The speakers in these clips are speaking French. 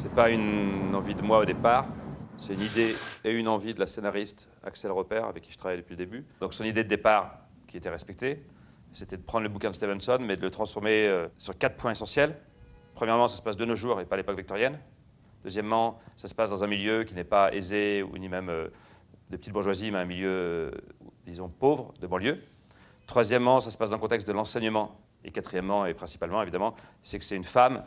C'est pas une envie de moi au départ, c'est une idée et une envie de la scénariste Axel Repère, avec qui je travaille depuis le début. Donc son idée de départ, qui était respectée, c'était de prendre le bouquin de Stevenson, mais de le transformer sur 4 points essentiels. Premièrement, ça se passe de nos jours et pas à l'époque victorienne. Deuxièmement, ça se passe dans un milieu qui n'est pas aisé, ou ni même de petite bourgeoisie, mais un milieu, disons, pauvre, de banlieue. Troisièmement, ça se passe dans le contexte de l'enseignement. Et quatrièmement, et principalement, évidemment, c'est que c'est une femme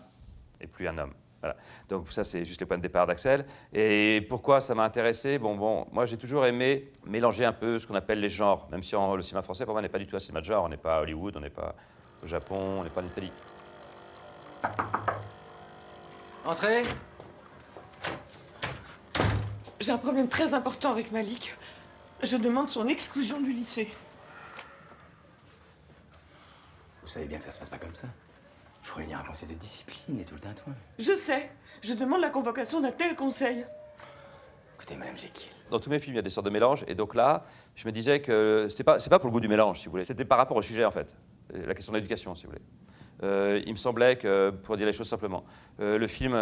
et plus un homme. Voilà. Donc ça, c'est juste les points de départ d'Axel. Et pourquoi ça m'a intéressé? Bon, moi, j'ai toujours aimé mélanger un peu ce qu'on appelle les genres, même si le cinéma français, pour moi, n'est pas du tout un cinéma de genre. On n'est pas à Hollywood, on n'est pas au Japon, on n'est pas en Italie. Entrez. J'ai un problème très important avec Malik. Je demande son exclusion du lycée. Vous savez bien que ça se passe pas comme ça. Il faut réunir un conseil de discipline et tout le tintouin. Je sais. Je demande la convocation d'un tel conseil. Écoutez, Madame Jekyll. Dans tous mes films, il y a des sortes de mélanges. Et donc là, je me disais que c'est pas pour le goût du mélange, si vous voulez. C'était par rapport au sujet, en fait. La question de l'éducation, si vous voulez. Il me semblait que, pour dire les choses simplement, le film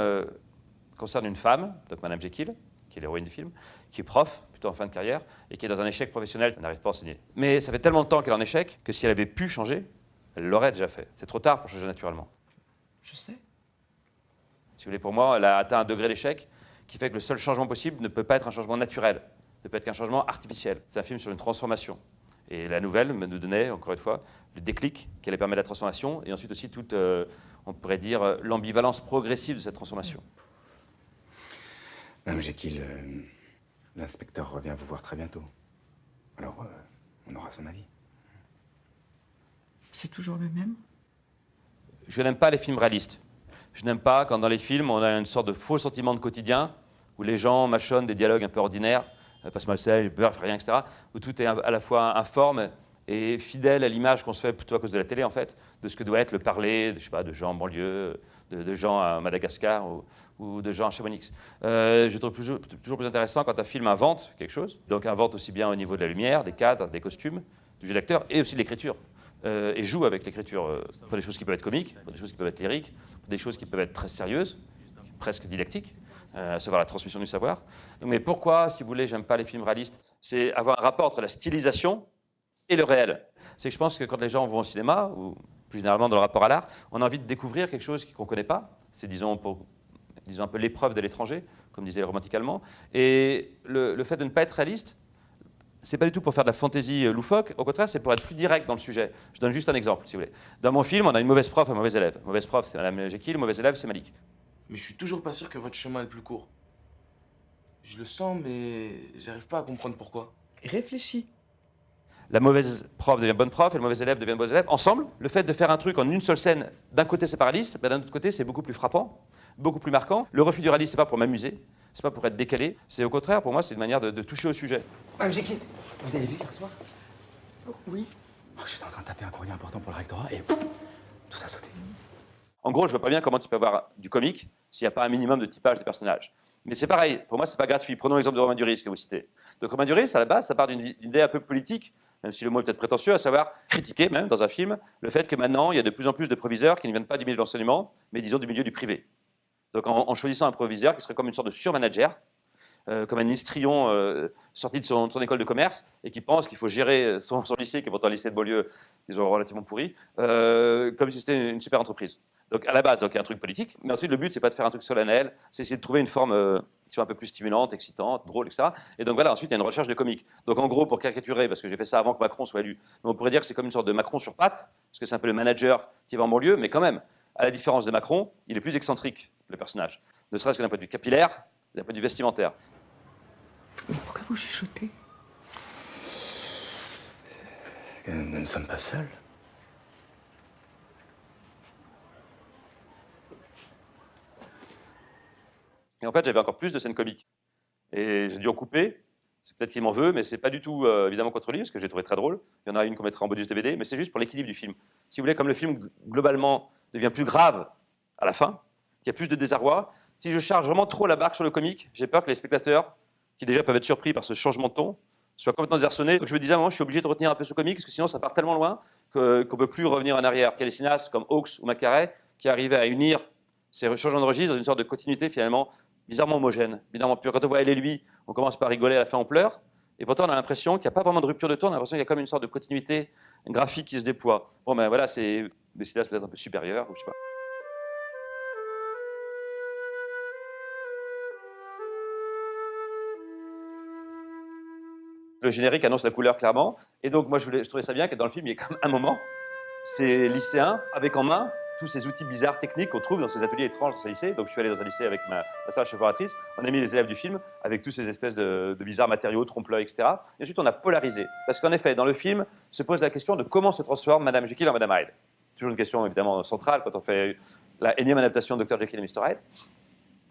concerne une femme, donc Madame Jekyll, qui est l'héroïne du film, qui est prof, plutôt en fin de carrière, et qui est dans un échec professionnel, elle n'arrive pas à enseigner. Mais ça fait tellement de temps qu'elle est en échec que si elle avait pu changer, elle l'aurait déjà fait. C'est trop tard pour changer naturellement. Je sais. Si vous voulez, pour moi, elle a atteint un degré d'échec qui fait que le seul changement possible ne peut pas être un changement naturel, ne peut être qu'un changement artificiel. C'est un film sur une transformation. Et la nouvelle nous donnait, encore une fois, le déclic qui allait permettre la transformation, et ensuite aussi toute, on pourrait dire, l'ambivalence progressive de cette transformation. Madame Jekyll, l'inspecteur revient vous voir très bientôt. Alors, on aura son avis. C'est toujours le même? Je n'aime pas les films réalistes. Je n'aime pas quand dans les films, on a une sorte de faux sentiment de quotidien, où les gens mâchonnent des dialogues un peu ordinaires, passe-moi le sel, j'ai peur, fais rien, etc., où tout est à la fois informe et fidèle à l'image qu'on se fait plutôt à cause de la télé, en fait, de ce que doit être le parler, je sais pas, de gens en banlieue, de gens à Madagascar ou de gens à Chamonix. Je trouve toujours plus intéressant quand un film invente quelque chose, donc invente aussi bien au niveau de la lumière, des cadres, des costumes, du jeu d'acteur et aussi de l'écriture. Et joue avec l'écriture pour des choses qui peuvent être comiques, pour des choses qui peuvent être lyriques, pour des choses qui peuvent être très sérieuses, presque didactiques, à savoir la transmission du savoir. Donc, mais pourquoi, si vous voulez, j'aime pas les films réalistes? C'est avoir un rapport entre la stylisation et le réel. C'est que je pense que quand les gens vont au cinéma, ou plus généralement dans le rapport à l'art, on a envie de découvrir quelque chose qu'on ne connaît pas. C'est, disons, un peu l'épreuve de l'étranger, comme disait le romantique allemand. Et le fait de ne pas être réaliste, c'est pas du tout pour faire de la fantaisie loufoque, au contraire, c'est pour être plus direct dans le sujet. Je donne juste un exemple, si vous voulez. Dans mon film, on a une mauvaise prof et un mauvais élève. Mauvaise prof, c'est Madame Jekyll, mauvais élève, c'est Malik. Mais je suis toujours pas sûr que votre chemin est le plus court. Je le sens, mais j'arrive pas à comprendre pourquoi. Réfléchis. La mauvaise prof devient bonne prof et le mauvais élève devient bon élève. Ensemble, le fait de faire un truc en une seule scène, d'un côté c'est pas réaliste, mais d'un autre côté c'est beaucoup plus frappant, beaucoup plus marquant. Le refus du réalisme, c'est pas pour m'amuser, c'est pas pour être décalé, c'est au contraire, pour moi, c'est une manière de toucher au sujet. Madame Jekyll, vous avez vu hier soir? Oui. Oh, j'étais en train de taper un courrier important pour le rectorat et pouf, tout a sauté. En gros, je vois pas bien comment tu peux avoir du comique s'il n'y a pas un minimum de typage des personnages. Mais c'est pareil, pour moi, c'est pas gratuit. Prenons l'exemple de Romain Duris que vous citez. Donc Romain Duris, à la base, ça part d'une idée un peu politique, même si le mot est peut-être prétentieux, à savoir critiquer même dans un film le fait que maintenant, il y a de plus en plus de proviseurs qui ne viennent pas du milieu de l'enseignement, mais disons du milieu du privé. Donc en choisissant un proviseur qui serait comme une sorte de surmanager, comme un histrion sorti de son école de commerce et qui pense qu'il faut gérer son lycée, qui est pourtant un lycée de Beaulieu, qu'ils ont relativement pourri, comme si c'était une super entreprise. Donc à la base, donc, il y a un truc politique, mais ensuite le but, c'est pas de faire un truc solennel, c'est essayer de trouver une forme qui soit un peu plus stimulante, excitante, drôle, etc. Et donc voilà, ensuite il y a une recherche de comique. Donc en gros, pour caricaturer, parce que j'ai fait ça avant que Macron soit élu, mais on pourrait dire que c'est comme une sorte de Macron sur pattes, parce que c'est un peu le manager qui va en banlieue, mais quand même, à la différence de Macron, il est plus excentrique, le personnage. Ne serait-ce que d'un point de vue capillaire, d'un point de vue vestimentaire. Mais pourquoi vous chuchotez? Nous ne sommes pas seuls. Et en fait, j'avais encore plus de scènes comiques. Et j'ai dû en couper. C'est peut-être qu'il m'en veut, mais c'est pas du tout évidemment contre lui, parce que j'ai trouvé très drôle. Il y en a une qu'on mettra en bonus DVD, mais c'est juste pour l'équilibre du film. Si vous voulez, comme le film, globalement, devient plus grave à la fin, qu'il y a plus de désarroi, si je charge vraiment trop la barque sur le comique, j'ai peur que les spectateurs, qui déjà peuvent être surpris par ce changement de ton, soient complètement désarçonnés. Donc je me disais, à un moment, je suis obligé de retenir un peu ce comique, parce que sinon ça part tellement loin qu'on ne peut plus revenir en arrière. Il y a des cinéastes comme Hawks ou Macaré qui arrivaient à unir C'est un changement de registre dans une sorte de continuité finalement bizarrement homogène, bizarrement pure. Quand on voit elle et lui, on commence par rigoler, à la fin on pleure. Et pourtant, on a l'impression qu'il n'y a pas vraiment de rupture de ton, on a l'impression qu'il y a comme une sorte de continuité graphique qui se déploie. Bon, ben voilà, c'est des cinéastes peut-être un peu supérieurs, ou je sais pas. Le générique annonce la couleur clairement. Et donc, moi, je trouvais ça bien que dans le film, il y ait comme un moment, ces lycéens avec en main tous ces outils bizarres techniques qu'on trouve dans ces ateliers étranges dans ce lycée. Donc, je suis allé dans un lycée avec ma sœur cheforatrice. On a mis les élèves du film avec tous ces espèces de bizarres matériaux, trompe-l'œil, etc. Et ensuite, on a polarisé. Parce qu'en effet, dans le film, se pose la question de comment se transforme Madame Jekyll en Madame Hyde. C'est toujours une question, évidemment, centrale quand on fait la énième adaptation de Dr. Jekyll et Mr. Hyde.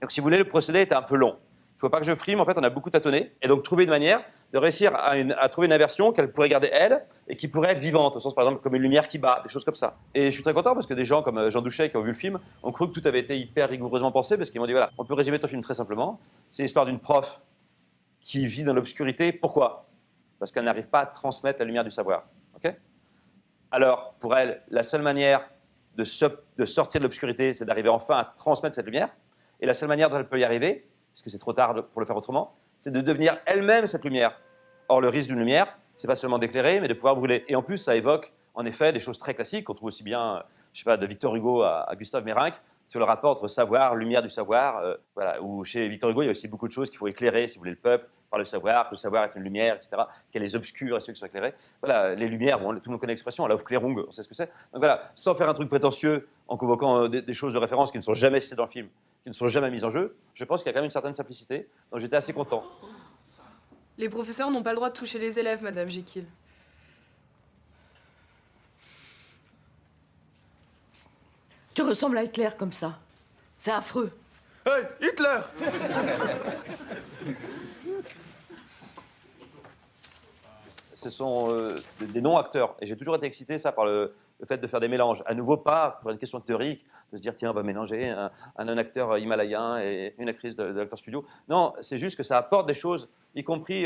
Donc, si vous voulez, le procédé était un peu long. Il ne faut pas que je frime. En fait, on a beaucoup tâtonné. Et donc, trouver une manière de réussir à trouver une inversion qu'elle pourrait garder elle et qui pourrait être vivante, au sens par exemple comme une lumière qui bat, des choses comme ça. Et je suis très content parce que des gens comme Jean Douchet qui ont vu le film ont cru que tout avait été hyper rigoureusement pensé parce qu'ils m'ont dit voilà, on peut résumer ton film très simplement. C'est l'histoire d'une prof qui vit dans l'obscurité. Pourquoi? Parce qu'elle n'arrive pas à transmettre la lumière du savoir. Okay, alors, pour elle, la seule manière de sortir de l'obscurité, c'est d'arriver enfin à transmettre cette lumière. Et la seule manière dont elle peut y arriver, parce que c'est trop tard pour le faire autrement, c'est de devenir elle-même cette lumière. Or, le risque d'une lumière, c'est pas seulement d'éclairer, mais de pouvoir brûler. Et en plus, ça évoque, en effet, des choses très classiques qu'on trouve aussi bien, je sais pas, de Victor Hugo à Gustave Meyrink, sur le rapport entre savoir, lumière du savoir. Voilà, où chez Victor Hugo, il y a aussi beaucoup de choses qu'il faut éclairer, si vous voulez, le peuple, par le savoir, que le savoir est une lumière, etc., qu'elle est obscure et ceux qui sont éclairés. Voilà, les lumières, bon, tout le monde connaît l'expression, l'Aufklärung, on sait ce que c'est. Donc voilà, sans faire un truc prétentieux, en convoquant des choses de référence qui ne sont jamais citées dans le film, qui ne sont jamais mises en jeu, je pense qu'il y a quand même une certaine simplicité. Donc j'étais assez content. Les professeurs n'ont pas le droit de toucher les élèves, Madame Jekyll. Tu ressembles à Hitler comme ça. C'est affreux. Hey, Hitler! Ce sont des non-acteurs. Et j'ai toujours été excité ça par le fait de faire des mélanges. À nouveau, pas pour une question théorique, de se dire tiens, on va mélanger un non-acteur himalayen et une actrice de l'acteur studio. Non, c'est juste que ça apporte des choses, y compris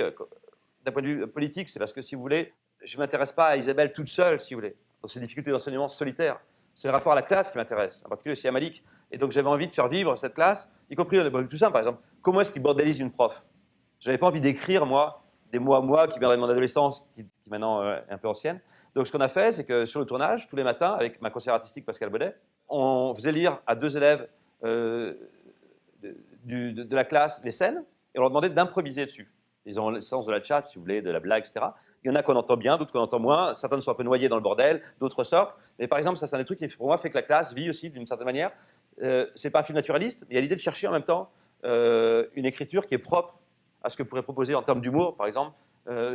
d'un point de vue politique. C'est parce que, si vous voulez, je ne m'intéresse pas à Isabelle toute seule, si vous voulez, dans ses difficultés d'enseignement solitaire. C'est le rapport à la classe qui m'intéresse, en particulier aussi à Malik. Et donc j'avais envie de faire vivre cette classe, y compris dans les problèmes tout simples, par exemple. Comment est-ce qu'il bordélise une prof? Je n'avais pas envie d'écrire, moi, des mots à moi qui viendraient de mon adolescence, qui maintenant est un peu ancienne. Donc ce qu'on a fait, c'est que sur le tournage, tous les matins, avec ma conseillère artistique Pascal Baudet, on faisait lire à 2 élèves de la classe les scènes, et on leur demandait d'improviser dessus. Ils ont le sens de la chat, si vous voulez, de la blague, etc. Il y en a qu'on entend bien, d'autres qu'on entend moins. Certaines sont un peu noyées dans le bordel, d'autres sortent. Mais par exemple, ça, c'est un des trucs qui, pour moi, fait que la classe vit aussi d'une certaine manière. C'est pas un film naturaliste, mais il y a l'idée de chercher en même temps une écriture qui est propre à ce que pourrait proposer en termes d'humour, par exemple,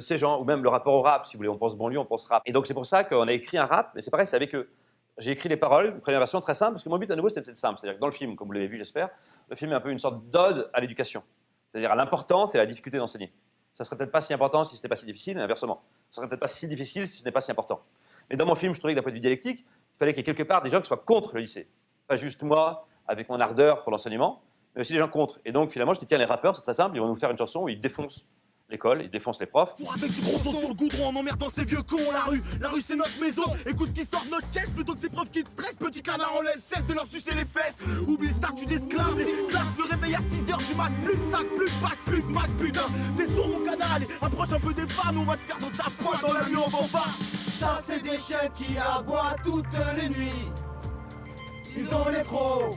ces gens, ou même le rapport au rap, si vous voulez. On pense banlieue, on pense rap. Et donc, c'est pour ça qu'on a écrit un rap, mais c'est pareil, c'est avec eux. J'ai écrit les paroles, une première version très simple, parce que mon but, à nouveau, c'était simple. C'est-à-dire que dans le film, comme vous l'avez vu, j'espère, le film est un peu une sorte d'ode à l'éducation. C'est-à-dire à l'importance et à la difficulté d'enseigner. Ça serait peut-être pas si important si c'était pas si difficile, mais inversement. Ça serait peut-être pas si difficile si ce n'est pas si important. Mais dans mon film, je trouvais que d'un point de vue dialectique, il fallait qu'il y ait quelque part des gens qui soient contre le lycée. Pas juste moi, avec mon ardeur pour l'enseignement, mais aussi des gens contre. Et donc, finalement, je dis, tiens, les rappeurs, c'est très simple, ils vont nous faire une chanson où ils défoncent l'école, ils défoncent les profs. Avec du gros son sur le goudron en emmerdant ces vieux cons. La rue c'est notre maison. Écoute ce qui sort de notre caisse plutôt que ces profs qui te stressent. Petit canard en laisse, cesse de leur sucer les fesses. Oublie le statut d'esclave. Les classes se réveillent à 6h du mat. Plus de sac, plus de bac, plus de bac, putain. T'es sur mon canal, approche un peu des fans. On va te faire dans sa poêle dans la nuit en fanfare. Ça c'est des chiens qui aboient toutes les nuits. Ils ont les crocs.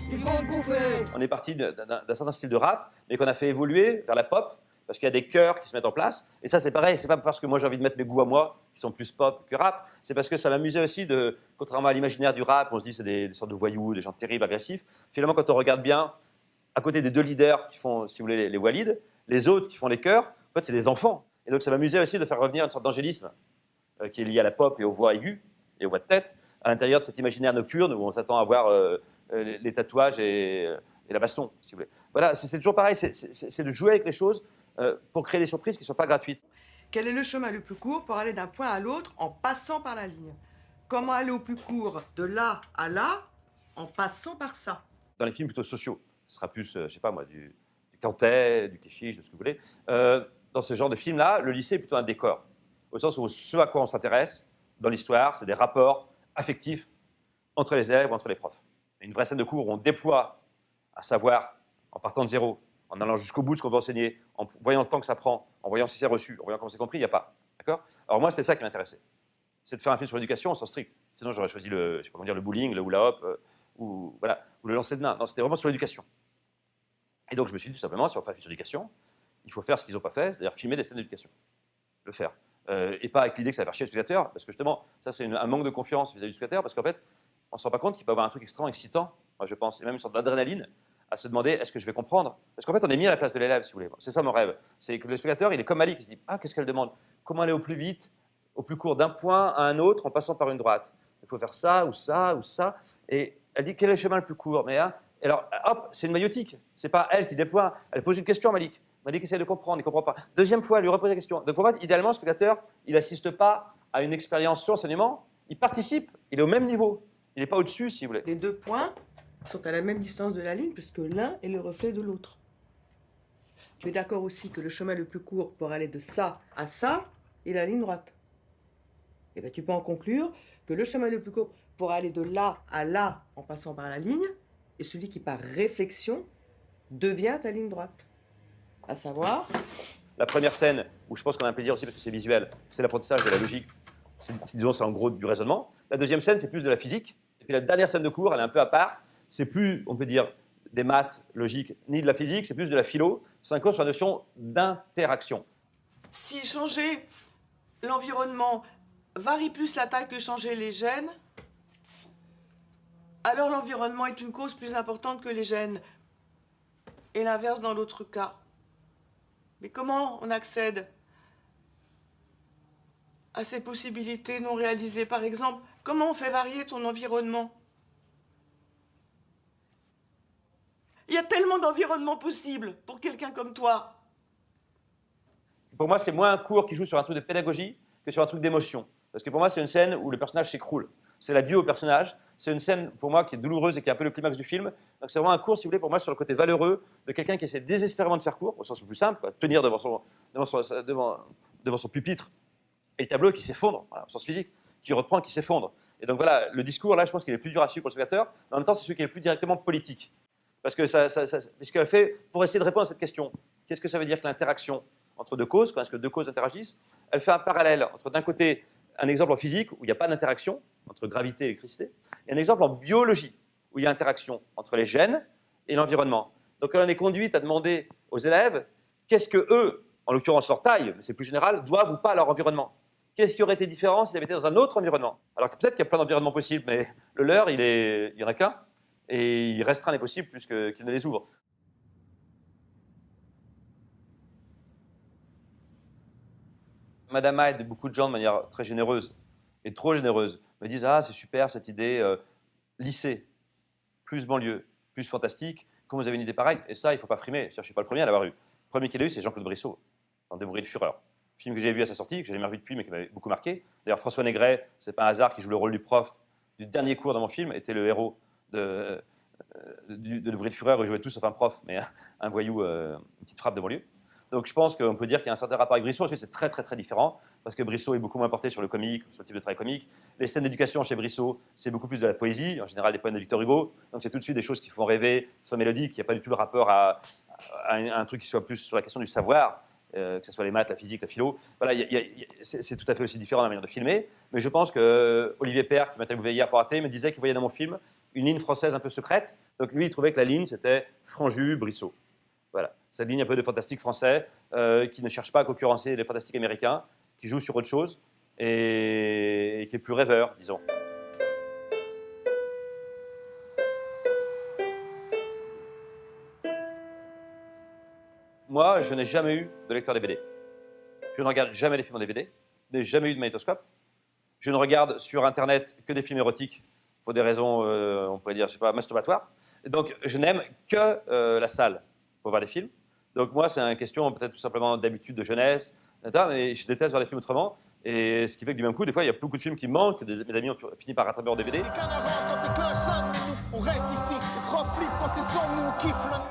Ils vont te bouffer. On est parti d'un certain style de rap, mais qu'on a fait évoluer vers la pop, parce qu'il y a des chœurs qui se mettent en place. Et ça, c'est pareil, c'est pas parce que moi j'ai envie de mettre mes goûts à moi, qui sont plus pop que rap, c'est parce que ça m'amusait aussi de, contrairement à l'imaginaire du rap, on se dit c'est des sortes de voyous, des gens terribles, agressifs. Finalement, quand on regarde bien, à côté des 2 leaders qui font, si vous voulez, les voix lead, les autres qui font les chœurs, en fait, c'est des enfants. Et donc, ça m'amusait aussi de faire revenir une sorte d'angélisme qui est lié à la pop et aux voix aiguës et aux voix de tête, à l'intérieur de cet imaginaire nocturne où on s'attend à voir les tatouages et la baston, si vous voulez. Voilà, c'est toujours pareil, c'est de jouer avec les choses pour créer des surprises qui ne sont pas gratuites. Quel est le chemin le plus court pour aller d'un point à l'autre en passant par la ligne? Comment aller au plus court de là à là en passant par ça? Dans les films plutôt sociaux, ce sera plus, je ne sais pas moi, du Cantet, du Kéchiche, de ce que vous voulez. Dans ce genre de film-là, le lycée est plutôt un décor. Au sens où ce à quoi on s'intéresse dans l'histoire, c'est des rapports affectifs entre les élèves ou entre les profs. Une vraie scène de cours où on déploie un savoir en partant de zéro, en allant jusqu'au bout de ce qu'on veut enseigner, en voyant le temps que ça prend, en voyant si c'est reçu, en voyant comment c'est compris, il n'y a pas. D'accord? Alors moi, c'était ça qui m'intéressait. C'est de faire un film sur l'éducation au sens strict. Sinon, j'aurais choisi le, je sais pas comment dire, le bowling, le hula hop, ou le lancer de nain. Non, c'était vraiment sur l'éducation. Et donc, je me suis dit tout simplement, si on fait un film sur l'éducation, il faut faire ce qu'ils n'ont pas fait, c'est-à-dire filmer des scènes d'éducation. Le faire. Et pas avec l'idée que ça va faire chier le spectateur, parce que justement, ça c'est un manque de confiance vis-à-vis du spectateur, parce qu'en fait, on ne se rend pas compte qu'il peut avoir un truc extrêmement excitant, moi je pense, et même une sorte d'adrénaline, à se demander est-ce que je vais comprendre? Parce qu'en fait, on est mis à la place de l'élève, si vous voulez. C'est ça mon rêve. C'est que le spectateur, il est comme Ali, qui se dit ah, qu'est-ce qu'elle demande? Comment aller au plus vite, au plus court d'un point à un autre en passant par une droite? Il faut faire ça, ou ça, ou ça. Et elle dit quel est le chemin le plus court? Mais hein, et alors, hop, c'est une maïotique. C'est pas elle qui déploie. Elle pose une question à Malik. Malik essaie de comprendre, il ne comprend pas. Deuxième fois, elle lui repose la question. Donc, en fait, idéalement, le spectateur, il n'assiste pas à une expérience sur l'enseignement, il participe, il est au même niveau. Il n'est pas au-dessus, si vous voulez. Les deux points sont à la même distance de la ligne, puisque l'un est le reflet de l'autre. Tu es d'accord aussi que le chemin le plus court pour aller de ça à ça est la ligne droite. Et bien, tu peux en conclure que le chemin le plus court pour aller de là à là en passant par la ligne est celui qui, par réflexion, devient ta ligne droite. À savoir... La première scène, où je pense qu'on a un plaisir aussi parce que c'est visuel, c'est l'apprentissage de la logique. Disons, c'est en gros du raisonnement. La deuxième scène, c'est plus de la physique. Et puis la dernière scène de cours, elle est un peu à part. C'est plus, on peut dire, des maths logiques, ni de la physique, c'est plus de la philo. C'est un cours sur la notion d'interaction. Si changer l'environnement varie plus la taille que changer les gènes, alors l'environnement est une cause plus importante que les gènes. Et l'inverse dans l'autre cas. Mais comment on accède à ces possibilités non réalisées? Par exemple, comment on fait varier ton environnement? Il y a tellement d'environnements possibles pour quelqu'un comme toi. Pour moi, c'est moins un cours qui joue sur un truc de pédagogie que sur un truc d'émotion. Parce que pour moi, c'est une scène où le personnage s'écroule. C'est l'adieu au personnage. C'est une scène, pour moi, qui est douloureuse et qui est un peu le climax du film. Donc c'est vraiment un cours, si vous voulez, pour moi, sur le côté valeureux de quelqu'un qui essaie désespérément de faire cours, au sens le plus simple, quoi, tenir devant son pupitre, et le tableau qui s'effondre, voilà, au sens physique, qui reprend, qui s'effondre. Et donc voilà, le discours, là, je pense qu'il est plus dur à suivre pour le spectateur, mais en même temps, c'est celui qui est le plus directement politique. Parce que ce qu'elle fait, pour essayer de répondre à cette question, qu'est-ce que ça veut dire que l'interaction entre deux causes, quand est-ce que deux causes interagissent? Elle fait un parallèle entre, d'un côté, un exemple en physique où il n'y a pas d'interaction entre gravité et électricité, et un exemple en biologie où il y a interaction entre les gènes et l'environnement. Donc elle en est conduite à demander aux élèves qu'est-ce que eux, en l'occurrence leur taille, mais c'est plus général, doivent ou pas à leur environnement. Qu'est-ce qui aurait été différent s'ils avaient été dans un autre environnement? Alors que peut-être qu'il y a plein d'environnements possibles, mais le leur, il n'y en a qu'un, et il restreint les possibles plus qu'il ne les ouvre. Madame aide beaucoup de gens de manière très généreuse, et trop généreuse, me disent « Ah, c'est super cette idée, lycée, plus banlieue, plus fantastique, comment vous avez une idée pareille ?» Et ça, il ne faut pas frimer, je ne suis pas le premier à l'avoir eu. Le premier qu'il a eu, c'est Jean-Claude Brissot, dans Des bruits de fureur. Film que j'ai vu à sa sortie, que j'ai jamais revu depuis, mais qui m'avait beaucoup marqué. D'ailleurs, François Négret, c'est pas un hasard, qui joue le rôle du prof du dernier cours dans mon film, était le héros de bruits de fureur, où il jouait tout sauf un prof, mais un voyou, une petite frappe de banlieue. Donc je pense qu'on peut dire qu'il y a un certain rapport avec Brissot. Ensuite, c'est très, très, très différent, parce que Brissot est beaucoup moins porté sur le comique, sur le type de travail comique. Les scènes d'éducation chez Brissot, c'est beaucoup plus de la poésie, en général des poèmes de Victor Hugo. Donc c'est tout de suite des choses qui font rêver, qui sont mélodiques, qui n'ont pas du tout le rapport à un truc qui soit plus sur la question du savoir, que ce soit les maths, la physique, la philo. Voilà, c'est tout à fait aussi différent dans la manière de filmer. Mais je pense que Olivier Père, qui m'a interviewé hier pour Arte, me disait qu'il voyait dans mon film une ligne française un peu secrète. Donc lui, il trouvait que la ligne, c'était Franju, Brissot. Voilà, cette ligne un peu de fantastique français qui ne cherche pas à concurrencer les fantastiques américains, qui joue sur autre chose et qui est plus rêveur, disons. Moi, je n'ai jamais eu de lecteur DVD. Je ne regarde jamais les films en DVD. Je n'ai jamais eu de magnétoscope. Je ne regarde sur Internet que des films érotiques pour des raisons, on pourrait dire, je sais pas, masturbatoires. Et donc, je n'aime que la salle pour voir des films. Donc moi, c'est une question peut-être tout simplement d'habitude, de jeunesse, mais je déteste voir les films autrement. Et ce qui fait que du même coup, des fois, il y a beaucoup de films qui me manquent, que mes amis ont fini par rattraper en DVD. Les canards rentrent quand tes cloches sonnent, mais nous, on reste ici. Les profs flippent quand c'est sombre, nous on kiffe la nuit.